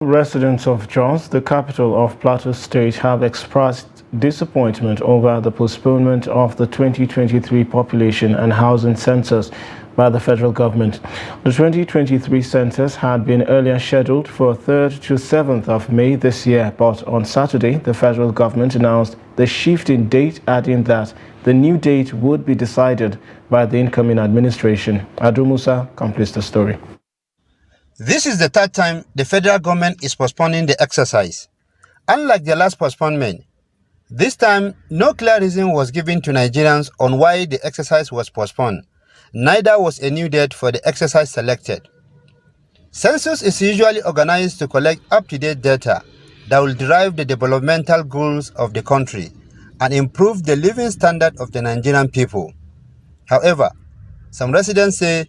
Residents of Jos, the capital of Plateau State, have expressed disappointment over the postponement of the 2023 population and housing census by the federal government. The 2023 census had been earlier scheduled for 3rd to 7th of May this year, but on Saturday, the federal government announced the shift in date, adding that the new date would be decided by the incoming administration. Adu Musa completes the story. This is the third time the federal government is postponing the exercise. Unlike the last postponement, this time no clear reason was given to Nigerians on why the exercise was postponed. Neither was a new date for the exercise selected. Census is usually organized to collect up-to-date data that will drive the developmental goals of the country and improve the living standard of the Nigerian people. However, some residents say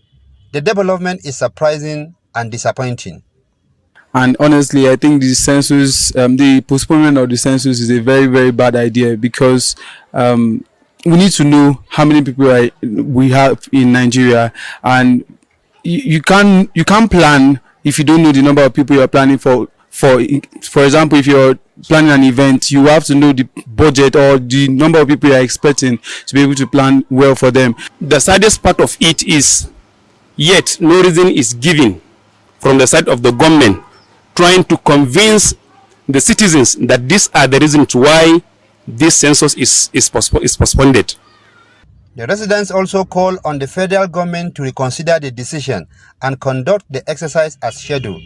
the development is surprising and disappointing. And honestly, I think the census, the postponement of the census is a very, very bad idea, because we need to know how many people we have in Nigeria, and you can't plan if you don't know the number of people you're planning for. For example, if you're planning an event, you have to know the budget or the number of people you're expecting to be able to plan well for them. The saddest part of it is, yet no reason is given from the side of the government trying to convince the citizens that these are the reasons why this census is postponed. The residents also call on the federal government to reconsider the decision and conduct the exercise as scheduled.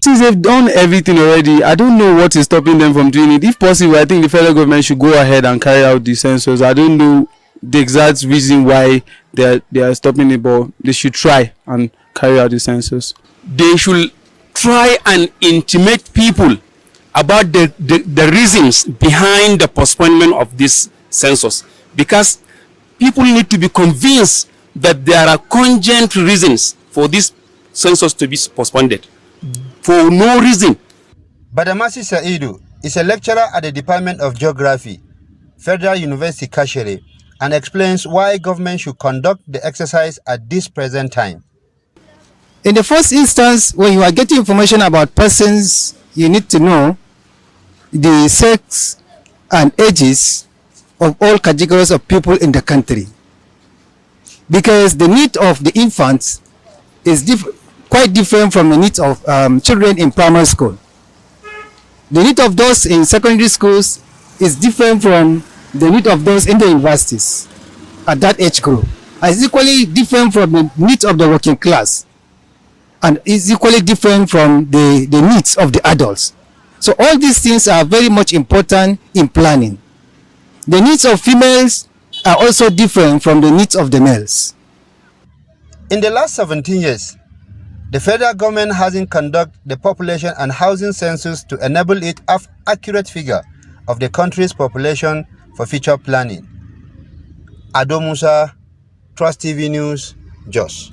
Since they've done everything already, I don't know what is stopping them from doing it. If possible, I think the federal government should go ahead and carry out the census. I don't know the exact reason why they are stopping it, but they should try and carry out the census. They should try and intimate people about the reasons behind the postponement of this census, because people need to be convinced that there are cogent reasons for this census to be postponed for no reason. Badamasi Saidu is a lecturer at the Department of Geography, Federal University Kashere, and explains why government should conduct the exercise at this present time. In the first instance, when you are getting information about persons, you need to know the sex and ages of all categories of people in the country, because the need of the infants is quite different from the needs of children in primary school. The need of those in secondary schools is different from the need of those in the universities at that age group, and is equally different from the needs of the working class, and is equally different from the needs of the adults. So all these things are very much important in planning. The needs of females are also different from the needs of the males. In the last 17 years, the federal government hasn't conducted the population and housing census to enable it to have accurate figure of the country's population for future planning. Adu Musa, Trust TV News, Jos.